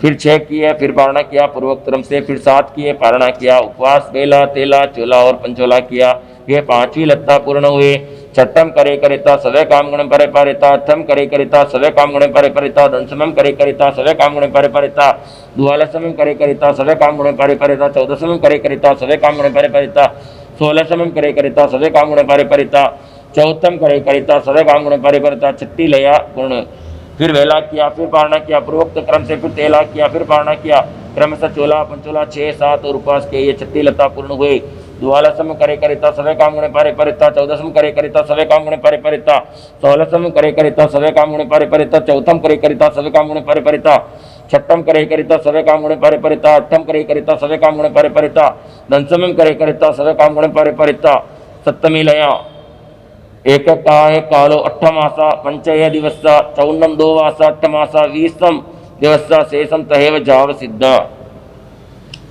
फिर 6 किए, फिर पारणा किया पूर्वोक्त क्रम से, फिर 7 किए, पारणा किया, उपवास, बेला, तेला, चोला और पंचोला किया। ये 5वीं लत्ता पूर्ण हुई। छठम करे करिता सवे काम गुण परे परिता, अठम करे करिता सवे काम गुण परे परिता, दशमम करे करिता सवे काम गुण परे परिता, द्वादशमम करे करिता सवे काम गुण परे परिता, चौदशमम करे करिता सवे काम गुण परे परिता, 16शमम करे करिता सवे काम गुण परे परिता, चौथम करे करिता सवे काम गुण परे परिता। 6 लया पूर्ण। फिर वेला किया, फिर पारणा किया पूर्वोक्त क्रम से, फिर तेला किया, फिर पारणा किया, क्रमशः चोला, पंचोला, 6, 7 और उपवास के। ये 6 लता पूर्ण हुई। द्वादशम करे करिता सवे काम गुण परे परिता, चौदशम करे करिता सवे काम गुण परे परिता, 16शम करे करिता सवे काम गुण परे परिता, चौथम करे करिता सवे काम गुण परे परिता, छठम करे करिता सवे काम गुण परे परिता, अठम करे करिता सवे काम गुण परे परिता, दशमम करे करिता सवे काम गुण परे परिता। 7મી लया एक कालो 8 मासा, पंचय दिवस, चौन्नम 2 मासा, 8 मासा, 20 दिवस, शेषम तहेव जाव सिद्धा।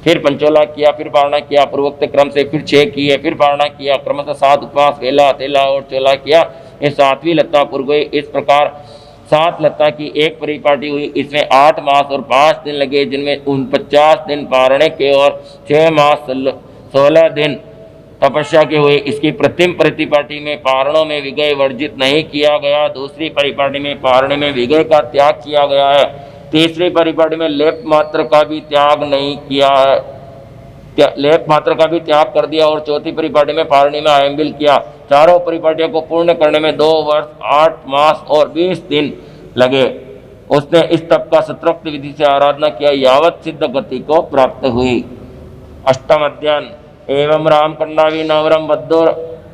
फिर पंचोला किया, फिर पारणा किया पूर्वोक्त क्रम से, फिर 6 किए, फिर पारणा किया, क्रमशः 7 उपवास, वेला, तेला और चोला किया। ये 7वीं लत्ता पूर्व गई। इस प्रकार 7 लत्ता की एक परिपाटी हुई। इसमें 8 मास और 5 दिन लगे, जिनमें 49 दिन पारणे के और 6 मास 16 दिन तपस्या के हुए। इसकी प्रथम परिपाटी में पारणों में विगय वर्जित नहीं किया गया, दूसरी परिपाटी में पारणे में विगय का त्याग किया गया है, तीसरी परिपाटी में लेप मात्र का भी त्याग नहीं किया है, लेप मात्र का भी त्याग कर दिया, और चौथी परिपाटी में पारणी में आयम्बिल किया। चारों परिपाटियों को पूर्ण करने में 2 वर्ष 8 मास और 20 दिन लगे। उसने इस तप का सत्रोक्त विधि से आराधना किया, यावत सिद्ध गति को प्राप्त हुई। अष्टम अध्ययन एवं राम कन्नावी नवरम बद्धो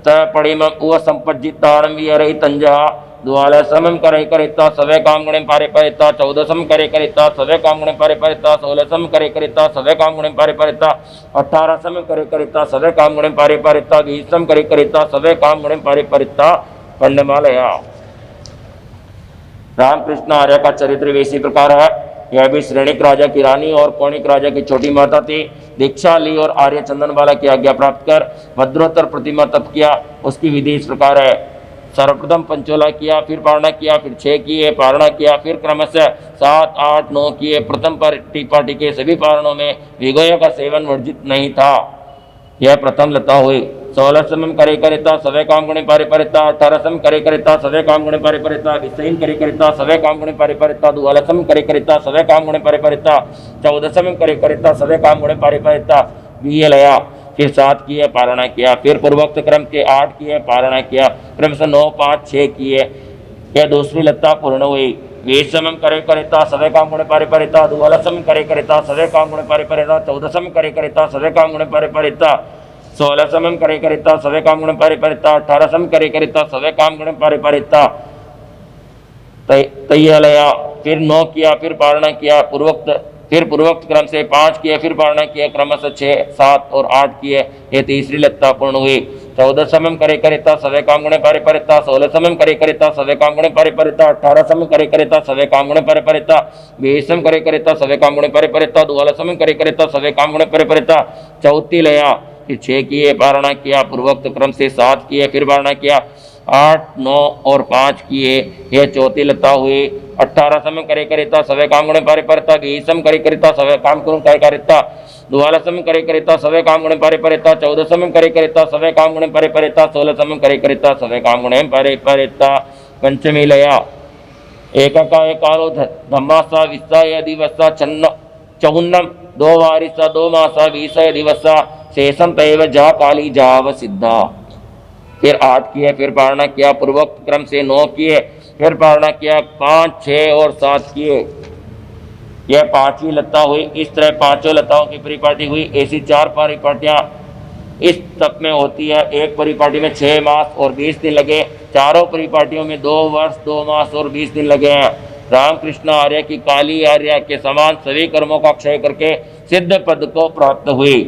तपड़िम उव संपज्जितारम विहरहि तंजहा। द्वादशम करे करिता सवे काम गुणे पारे परिता, 14शम करे करिता सवे काम गुणे पारे परिता, 16शम करे करिता सवे काम गुणे पारे परिता, 18शम करे करिता सवे काम गुणे पारे परिता, 20शम करे करिता सवे काम गुणे पारे परिता। पंडमालया। रामकृष्ण आर्य का चरित्र इसी प्रकार है। यह भी श्रेणिक राजा की रानी और कौणिक राजा की छोटी माता थी। दीक्षा ली और आर्य चंदनबाला की आज्ञा प्राप्त कर भद्रोत्तर प्रतिमा तप किया। उसकी विधि इस प्रकार है। सर्वप्रथम पंचोला किया, फिर पारणा किया, फिर 6 किए, पारणा किया, फिर क्रमशः 7, 8, 9 किए। प्रथम परिपाटी के सभी पारणों में विगोय का सेवन वर्जित नहीं था। यह प्रथम लता हुई। 16शम करे करिता सवे काम गुणे पारे परिता, 18शम करे करिता सवे काम गुणे पारे परिता, 20 करे करिता सवे काम गुणे पारे परिता, 12शम करे करिता सवे काम गुणे पारे परिता, 14शम करे करिता सवे काम गुणे पारे परिता। 20 लया। फिर 7 किए, पारणा किया, फिर पूर्वोक्त क्रम के 8 किए, पारणा किया, क्रमशः 9, 5, 6 किए। यह दूसरी लता पूर्ण हुई। 20शम करे करिता सवे काम गुणे पारे परिता, 12शम करे करिता सवे काम गुणे पारे परिता, 14शम करे करिता सवे काम गुणे पारे परिता, 16शम करे करिता सवे काम गुणे पारे परिता, 18शम करे करिता सवे काम गुणे पारे परिता। तैयलया। फिर 9 किया, फिर पारणा किया, फिर पूर्वोक्त क्रम से 5 किए, फिर पारणा किया, क्रमशः 6, 7 और 8 किए। ये तीसरी लत्ता पूर्ण हुई। 14शम करे करिता सवे काम गुणे पारे परिता, 16शम करे करिता सवे काम गुणे पारे परिता, 18शम करे करिता सवे काम गुणे पारे परिता, 20शम करे करिता सवे काम गुणे पारे परिता, 12शम करे करिता सवे काम गुणे पारे परिता। चौथी लया। फिर 6 किए, पारणा किया, पूर्वोक्त क्रम से 7 किए, फिर पारणा किया, 8, 9 और 5 किए। यह चौथी लता हुई। 18शम करे करिता सवे काम गुणे पारे परिता, 20शम करे करिता सवे काम गुणे करिता, 12शम करे करिता सवे काम गुणे पारे परिता, 14शम करे करिता सवे काम गुणे पारे परिता, 16शम करे करिता सवे काम गुणे पारे परिता। पंचमी लया। एककाय कालो धम्मासा विस्साय दिवसा चौन्नम 2 वारिसा 2 मासा 20 दिवसा, शेषम तैव जा काली जाव सिद्धा। फिर 8 किए, फिर पारणा किया, पूर्वोक्त क्रम से 9 किए, फिर पारणा किया, 5, 6 और 7 किए। यह 5वीं लता हुई। इस तरह 5 लताओं की परिपाटी हुई। ऐसी 4 परिपाटियां इस तप में होती है। एक परिपाटी में 6 मास और 20 दिन लगे। चारों परिपाटियों में 2 वर्ष 2 मास और 20 दिन लगे हैं। रामकृष्ण आर्य की काली आर्य के समान सभी कर्मों का क्षय करके सिद्ध पद को प्राप्त हुई।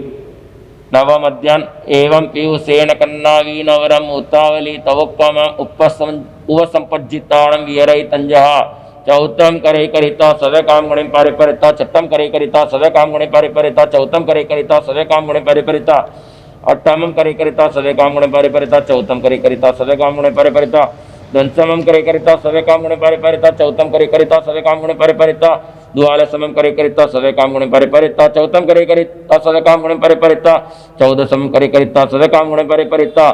नवम अध्ययन एवं पीयूषेण कन्नावी नवरम उत्तावली तवोक्कम उपसंपज्जिताणं विहरहि तंजहा। चौथम करे करिता सवे काम गुणे पारे परिता, छठम करे करिता सवे काम गुणे पारे परिता, चौथम करे करिता सवे काम गुणे पारे परिता, अष्टमम करे करिता सवे काम गुणे पारे परिता, चौथम करे करिता सवे काम गुणे पारे परिता, दंसमम करे करिता सवे काम गुणे परिपरिता चौतम करे करिता सवे काम गुणे परिपरिता द्वाले समम करे करिता सवे काम गुणे परिपरिता चौतम करे करिता सवे काम गुणे परिपरिता चौदह समम करे करिता सवे काम गुणे परिपरिता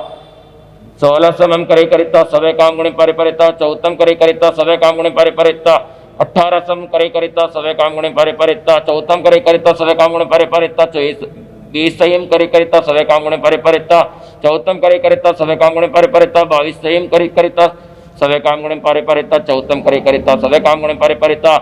16 समम करे करिता सवे काम गुणे परिपरिता चौतम करे करिता सवे काम गुणे परिपरिता 18 सम करे करिता सवे काम गुणे परिपरिता चौतम करे करिता सवे काम गुणे परिपरिता 20 संयम करे करिता सवे काम गुणे परिपरिता चौतम करे करिता सवे काम गुणे परिपरिता 22 संयम करे करिता सवे काम गुणे परिपरिता चौतम करे करिता सवे काम गुणे परिपरिता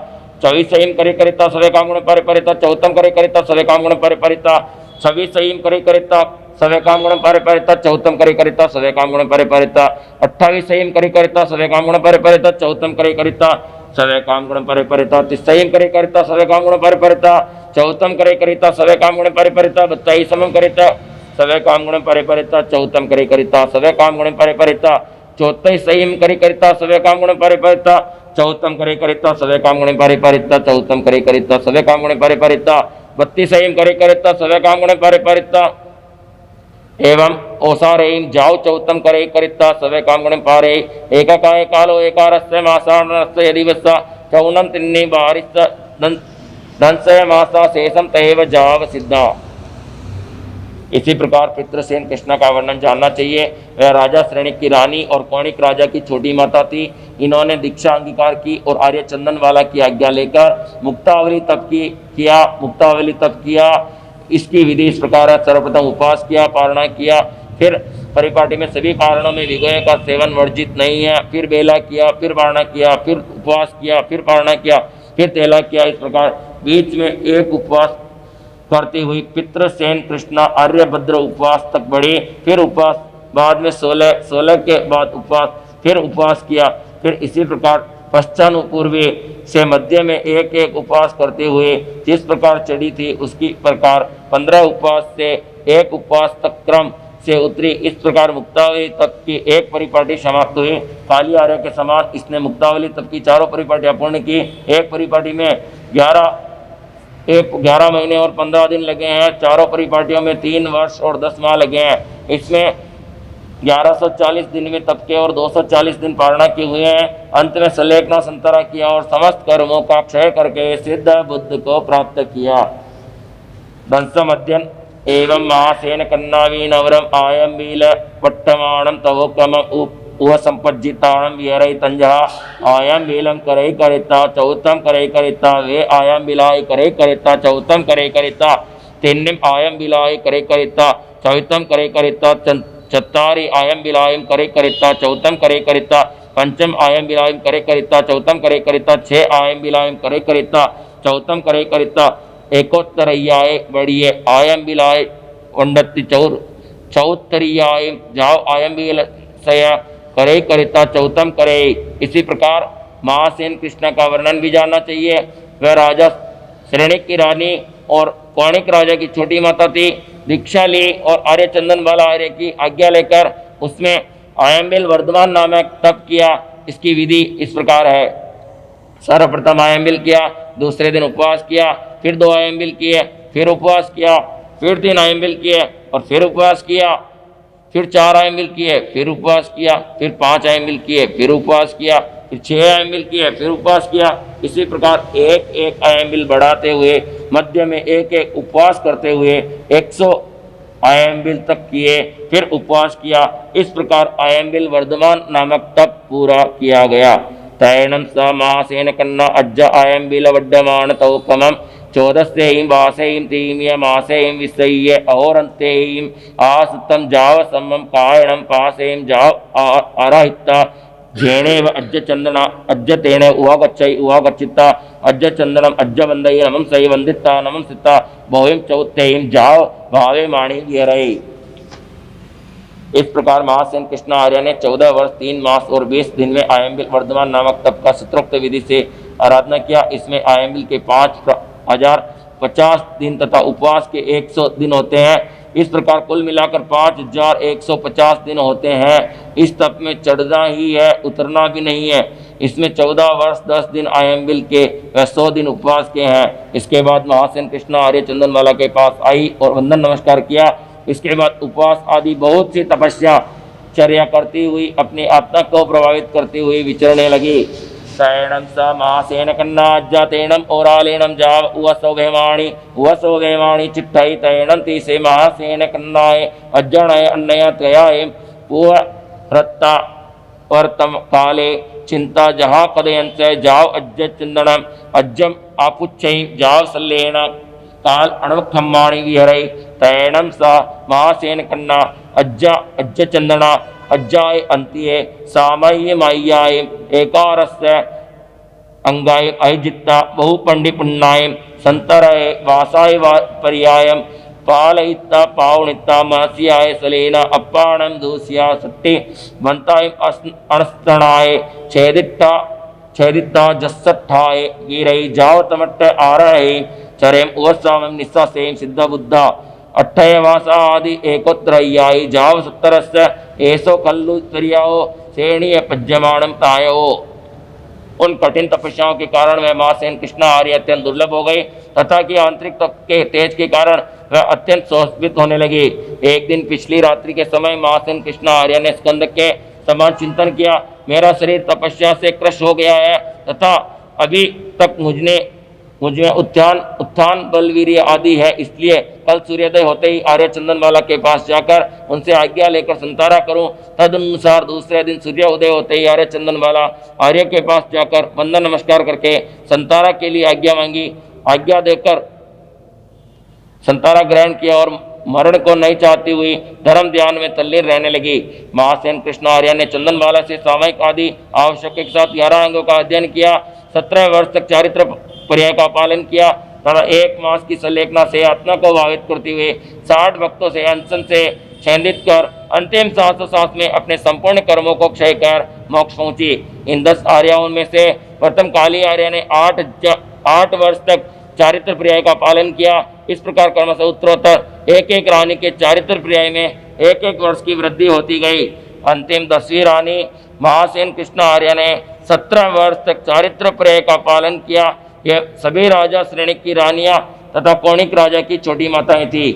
24 संयम करे करिता सवे काम गुणे परिपरिता चौतम करे करिता सवे काम गुणे परिपरिता 26 संयम करे करिता सवे काम गुण परिपरिता चौतम करे करिता सवे काम गुण परिपरिता 28 संयम करे करिता सवे काम गुण परिपरिता चौतम करे करिता सवे काम गुण परिपरिता 30 संयम करे करिता सवे काम गुण परिपरिता चौतम करे करिता सवे काम गुण परिपरिता 22 समम करिता सवे काम गुण परिपरिता चौतम करे करिता सवे काम गुण परिपरिता 34 संयम करे करिता सवे काम गुण परिपरिता चौतम करे करिता सवे काम गुण परिपरिता चौतम करे करिता सवे काम गुण परिपरिता 32 संयम करे करिता सवे काम गुण परिपरिता एवं ओसारेम जाओ चौतम करे करिता सवे काम गुण पारे एककाय कालो एकारस्य मासानस्य यदि वसा चौनम तिन्नी बारिस दंसय मासा शेषम तैव जाव सिद्धा। इसी प्रकार पितृसेन कृष्णा का वर्णन जानना चाहिए। वह राजा श्रेणी की रानी और कौणिक राजा की छोटी माता थी। इन्होंने दीक्षा अंगीकार की और आर्य चंदन वाला की आज्ञा लेकर मुक्तावली तप किया। इसकी विधि इस प्रकार है। सर्वप्रथम उपवास किया, पारणा किया, फिर परिपाटी में सभी कारणों में विगय का सेवन वर्जित नहीं है, फिर बेला किया, फिर पारणा किया, फिर उपवास किया, फिर पारणा किया, फिर तेला किया। इस प्रकार बीच में एक उपवास करती हुई पितृसेन कृष्णा आर्यभद्र उपवास तक बढ़ी। फिर उपवास बाद में 16 के बाद उपवास, फिर उपवास किया। फिर इसी प्रकार पश्चानुपूर्वी से मध्य में एक एक उपवास करते हुए जिस प्रकार चढ़ी थी उसी प्रकार 15 उपवास से एक उपवास तक क्रम से उतरी। इस प्रकार मुक्तावली तक की एक परिपाटी समाप्त हुई। काली आर्य के समान इसने मुक्तावली तक की चारों परिपाटियां पूर्ण की। एक परिपाटी में 11 महीने और 15 दिन लगे हैं। चारों परिपाटियों में 3 वर्ष और 10 माह लगे हैं। इसमें 1140 दिन में तप के और 240 दिन पारणा किए हुए हैं। अंत में सलेखना संतरा किया और समस्त कर्मों का क्षय करके सिद्ध बुद्ध को प्राप्त किया। दंसम अध्ययन एवं महासेन कन्नावीनवरम आयम वील पट्टमाणम तवोकम उह संपज्जिताणम विहरई तंजहा आयम वीलम करे करिता चौतम करे करिता वे आयम विलाय करे करिता चौतम करे करिता तिन्निम आयम विलाय करे करिता चौतम करे करिता चत्तारी आयम विलायम करे करिता चौतम करे करिता पंचम आयम विलायम करे करिता चौतम करे करिता 6 आयम विलायम करे करिता चौतम करे करिता एकोत्तरय्याय बढ़िए आयम विलाय वंडति चौत्तरीयाय जाओ आयम विलय करे करिता चौतम करे। इसी प्रकार महासेन कृष्ण का वर्णन भी जानना चाहिए। वह राजा श्रेणी की रानी और कौणिक राजा की छोटी माता थी। दीक्षा ली और आर्य चंदन वाला आर्य की आज्ञा लेकर उसमें आयम्बिल वर्धमान नामक तप किया। इसकी विधि इस प्रकार है। सर्वप्रथम आयम्बिल किया, दूसरे दिन उपवास किया, फिर 2 आयम्बिल किए, फिर उपवास किया, फिर 3 आयम्बिल किए और फिर उपवास किया, फिर 4 आयम्बिल किए, फिर उपवास किया, फिर 5 आयम्बिल किए, फिर उपवास किया, फिर 6 आयम्बिल किए, फिर उपवास किया। इसी प्रकार एक एक आयम्बिल बढ़ाते हुए मध्य में एक एक उपवास करते हुए 100 आयम्बिल तक किए, फिर उपवास किया। इस प्रकार आयम्बिल वर्धमान नामक तप पूरा किया गया। तैणम स महासेन कन्ना अज्ज आयम्बिल वड्डमान तौकमम 14 वासेयीं तीम्य मासेयीं विसह्य अहोरन्तेयीं आसुतं जाव सम्मं कायणं पासेयीं जाव अराहिता जेनेव अज्ज चंदना अज्ज तेने उवागच्चिता अज्ज चंदनम अज्ज वंदय नमं सई वंदिता नमं सिता बहुम चौथेयीं जाव भावे माणी गिरई। इस प्रकार महासेन कृष्ण आर्य ने 14 वर्ष 3 मास और 20 दिन में आयम्बिल वर्धमान नामक तप का सूत्रोक्त विधि से आराधना किया। इसमें आयम्बिल के 5050 दिन तथा उपवास के 100 दिन होते हैं। इस प्रकार कुल मिलाकर 5150 दिन होते हैं। इस तप में चढ़ना ही है, उतरना भी नहीं है। इसमें 14 वर्ष 10 दिन आयम्बिल के व 100 दिन उपवास के हैं। इसके बाद महासेन कृष्ण आर्य चंदनवाला के पास आई और वंदन नमस्कार किया। इसके बाद उपवास आदि बहुत सी तपस्या चर्या करती हुई अपनी आत्मा को प्रभावित करती हुई विचरने लगी। तैणम स महासेन कन्ना अज्जातेणम ओरालेणम जाव उवसो वेमाणी चिट्ठाई तैणम तीसे महासेन कन्नाए अज्जणाय अन्नय त्रयाय पूर्वरत्ता वर्तम काले चिंता जहाँ कदयंत जाव अज्ज चंदनम अज्जम आपुच्छई जाव सल्लेण काल अणुखम्माणि विहरै तैणम सा महासेन कन्ना अज्ज चंदना अज्जाय अंतिये सामय्य माय्याय एकारस्य अंगाय अयजित्ता बहुपंडिपुन्नाय संतराय वासाय पर्यायम पालयित्ता पावनित्ता मासियाय सलेना अप्पाणम दूसिया सट्टी वंताय अणस्तणाय छेदित्ता जस्सट्ठाय वीरै जावतमट्ट आरहै चरेम उवस्सामं निस्सासेम सिद्ध बुद्धा अट्ठयवासा आदि एकोत्रय्यायि जाव सत्तरस्य एसो कल्लु त्रियाओ श्रेणीय पज्यमाणम तायो। उन कठिन तपस्याओं के कारण वह महासेन कृष्णा आर्य अत्यंत दुर्लभ हो गई तथा कि आंतरिक तप के तेज के कारण वह अत्यंत शोषित होने लगी। एक दिन पिछली रात्रि के समय महासेन कृष्णा आर्य ने स्कंद के समान चिंतन किया, मेरा शरीर तपस्या से क्रश हो गया है तथा अभी तक मुझमें उत्थान बलवीर्य आदि है, इसलिए कल सूर्योदय होते ही आर्य चंदनमाला के पास जाकर उनसे आज्ञा लेकर संतारा करूं। तदनुसार दूसरे दिन सूर्य उदय होते ही आर्य चंदनमाला आर्य के पास जाकर वंदन नमस्कार करके संतारा के लिए आज्ञा मांगी। आज्ञा देकर संतारा ग्रहण किया और मरण को नहीं चाहती हुई धर्म ध्यान में तल्लीन रहने लगी। महासेन कृष्ण आर्य ने चंदनमाला से सामयिक आदि आवश्यक के साथ 11 अंगों का अध्ययन किया, 17 वर्ष तक चारित्र पर्याय का पालन किया तथा 1 मास की संलेखना से आत्मा को भावित करते हुए 60 भक्तों से अनशन से छेदित कर अंतिम सांस में अपने संपूर्ण कर्मों को क्षय कर मोक्ष पहुंची। इन 10 आर्यों में से प्रथम काली आर्य ने 8 वर्ष तक चारित्र पर्याय का पालन किया। इस प्रकार कर्म से उत्तरोत्तर एक रानी के चारित्र पर्याय में 1 वर्ष की वृद्धि होती गई। अंतिम 10वीं रानी महासेन कृष्ण आर्य ने 17 वर्ष तक चारित्र पर्याय का पालन किया। यह सभी राजा श्रेणी की रानियां तथा कौणिक राजा की छोटी माताएं थी।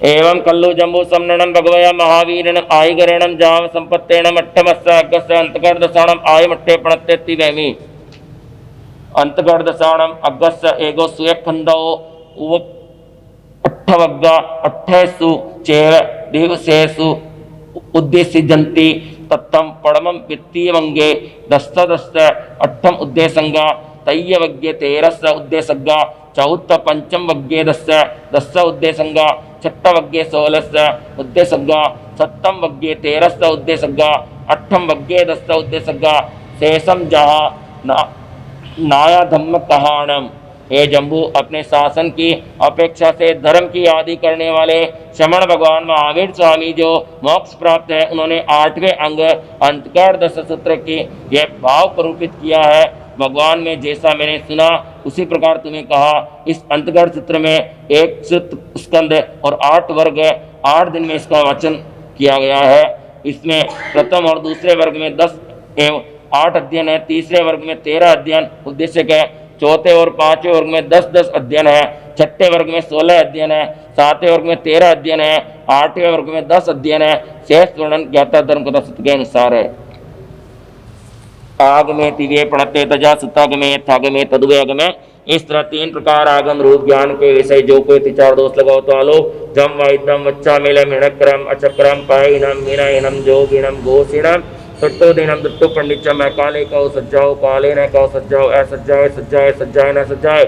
एवं कल्लु जम्बू समनम भगवया महावीरणम आयगरणम जाम संपत्तेणम अट्ठमस्य अगस्य अंतकर्दशाणम आयमट्ठे प्रणत्यति वैमी अंतकर्दशाणम अगस्य एगो सुयखंडो अट्ठवग्गा अट्ठेसु चेव दिवसेसु उद्देश्य जंती तत्तम पड़मम वित्तीय मंगे दस्तदस्त अट्ठम उद्देशंगा तय्यवज्ञे 13 उद्देशंगा चौथ पंचम वज्ञे दस्य उद्देशंगा छठ वज्ञे 16 उद्देशंगा सप्तम वज्ञे 13 उद्देशंगा अट्ठम वज्ञे 10 उद्देशंगा शेषम जहाँ नाया धम्म कहाणम। हे जम्बू, अपने शासन की अपेक्षा से धर्म की आदि करने वाले श्रमण भगवान महावीर स्वामी जो मोक्ष प्राप्त है, उन्होंने 8वें अंग अंतकार 10 सूत्र की यह भाव प्ररूपित किया है। भगवान में जैसा मैंने सुना उसी प्रकार तुम्हें कहा। इस अंतकार सूत्र में 1 सूत्र स्कंद और 8 वर्ग 8 दिन में इसका वाचन किया गया है। इसमें प्रथम और दूसरे वर्ग में 10 एवं 8 अध्ययन है, तीसरे वर्ग में 13 अध्ययन उद्देश्य है, चौथे और 5वें वर्ग में 10-10 अध्ययन है, छठे वर्ग में 16 अध्ययन है, 7वें वर्ग में 13 अध्ययन है, 8वें वर्ग में 10 अध्ययन है। शेष वर्णन ज्ञाता धर्म कथा सूत्र के अनुसार है। आगमे तिगे प्रणते तजा सुतागमे यथागमे तदुवेगमे। इस तरह 3 प्रकार आगम रूप ज्ञान के विषय जो कोई 3-4 दोष लगाओ तो आलो जम वाइदम वच्चा मिलम हिणक्रम अचक्रम पाइनम मीनाइनम जोगिनम घोषिणम सट्टो दिनम दत्तो पंडित मैं काले कहो सज्जाओ काले न कहो सज्जाओ असज्जाए सज्जाए सज्जाए न सज्जाए।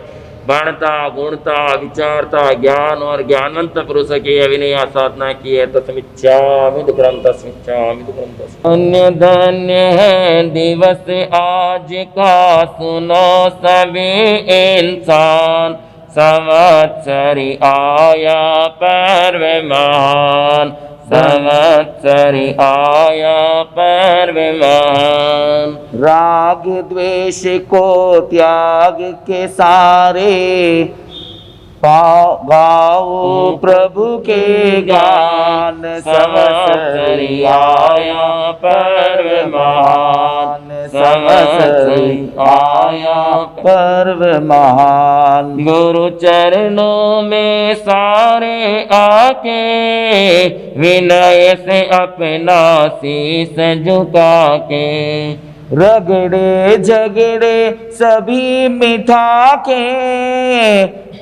बाणता गुणता विचारता ज्ञान और ज्ञानवंत पुरुष की अविनय साधना की है। तस्मिच्छामि दुक्रम तस्मिच्छामि दुक्रम तस्मिच्छामि। धन्य धन्य है दिवस आज का सुनो सभी इंसान संवत्सरी आया पर्व महान संवत्सरी आया पर्व महान। राग द्वेष को त्याग के सारे गाओ प्रभु के गान, संवत्सरी आया पर्व महान, संवत्सरी आया पर्व महान। गुरु चरणों में सारे आके विनय से अपना शीस झुका के, रगड़े झगड़े सभी मिटा के,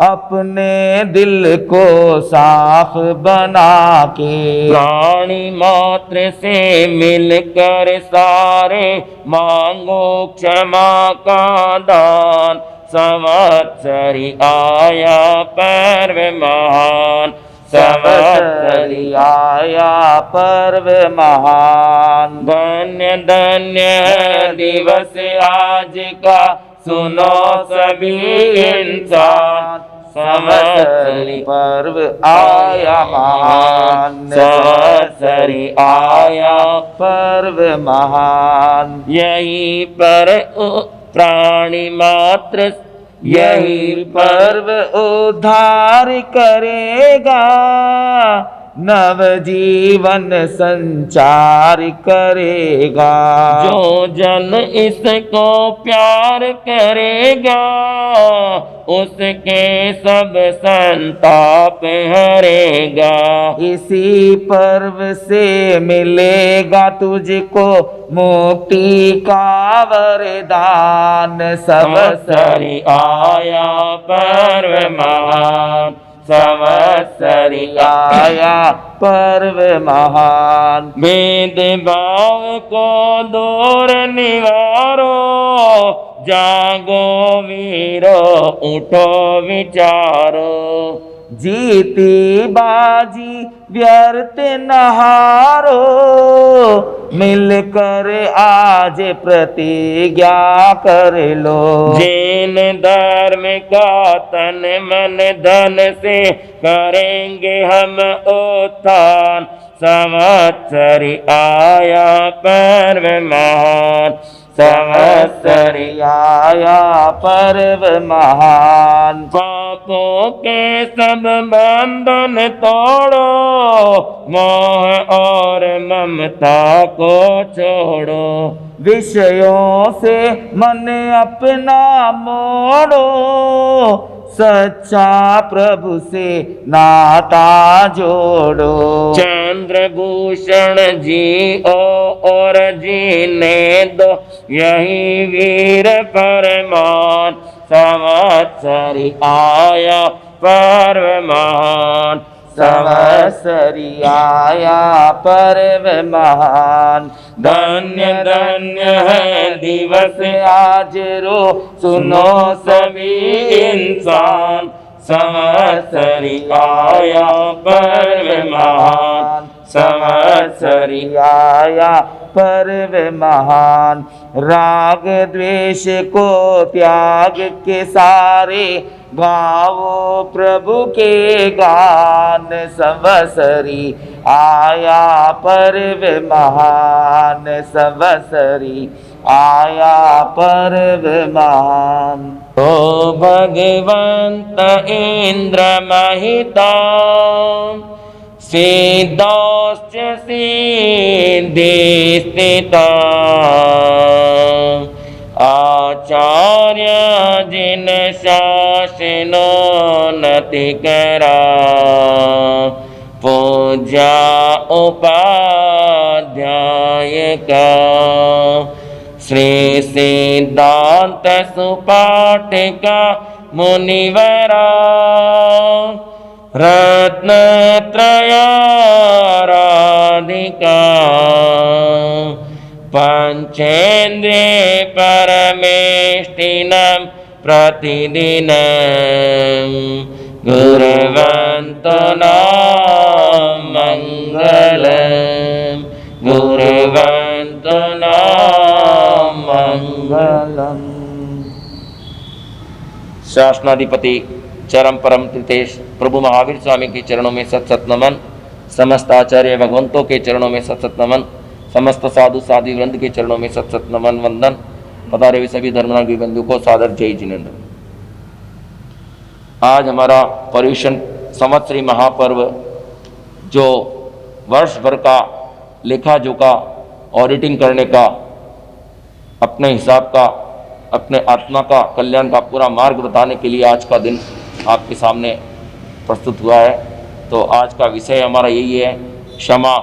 अपने दिल को साफ बना के। प्राणी मात्र से मिलकर सारे मांगो क्षमा का दान, संवत्सरी आया पर्व महान, संवत्सरी आया पर्व महान। धन्य धन्य दिवस आज का सुनो सभी इंसान, संवत्सरी पर्व आया महान, संवत्सरी आया पर्व महान। यही पर प्राणी मात्र, यही पर्व उद्धार करेगा, नव जीवन संचार करेगा। जो जन इसको प्यार करेगा, उसके सब संताप हरेगा। इसी पर्व से मिलेगा तुझको मुक्ति का वरदान, संवत्सरी आया पर्व महान, संवत्सरी आया पर्व महान। भेदभाव को दूर निवारो, जागो वीरो उठो विचारो। जीती बाजी व्यर्थ नहारो, मिलकर आज प्रतिज्ञा कर लो। जैन धर्म का तन मन धन से करेंगे हम उत्थान, संवत्सरी आया पर्व महान, संवत्सरी आया पर्व महान। पापों के सब बंधन तोड़ो, मोह और ममता को छोड़ो। विषयों से मन अपना मोड़ो, सच्चा प्रभु से नाता जोड़ो। चंद्रभूषण जी और जीने दो यही वीर परमान, संवत्सरी आया पर्व महान, संवत्सरी आया पर्व महान। धन्य धन्य है दिवस आज रो सुनो सभी इंसान, संवत्सरी आया पर्व महान, संवत्सरी आया पर्व महान। राग द्वेष को त्याग के सारे गाओ प्रभु के गान, संवत्सरी आया पर्व महान, संवत्सरी आया पर्व महान। ओ भगवंत इंद्र महिता, सिद्धौश्च सिद्धि स्थिता, आचार्य जिन शासनो नति करा, पूजा उपाध्याय का। श्री सिद्धांत सुपाठिका मुनिवरा, रत्नत्रयाराधिका, पंचेन्द्रिय परमेष्टिनं प्रतिदिनं, गुरुवन्तो नाम मंगलम्, गुरुवन्तो नाम मंगलम्। शासनाधिपति चरम परम तीर्थेश प्रभु महावीर स्वामी के चरणों में सत सत नमन, समस्त आचार्य भगवंतों के चरणों में सत सत नमन, समस्त साधु साधु वृंद के चरणों में सत सत नमन वंदन। पधारे हुए सभी धर्मनागी बंधु को सादर जय जिनेन्द्र। आज हमारा पर्युषण संवत्सरी महापर्व जो वर्ष भर का लेखा जोखा ऑडिटिंग करने का, अपने हिसाब का, अपने आत्मा का कल्याण का पूरा मार्ग बताने के लिए आज का दिन आपके सामने प्रस्तुत हुआ है। तो आज का विषय हमारा यही है, क्षमा।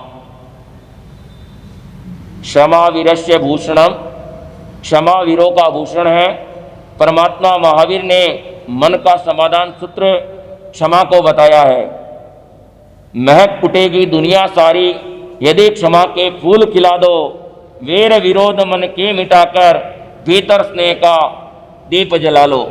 क्षमा वीरस्य भूषणम, क्षमा वीरों का भूषण है। परमात्मा महावीर ने मन का समाधान सूत्र क्षमा को बताया है। महक उठेगी दुनिया सारी, यदि क्षमा के फूल खिला दो। वेर विरोध मन के मिटाकर, भीतर स्नेह का दीप जला लो।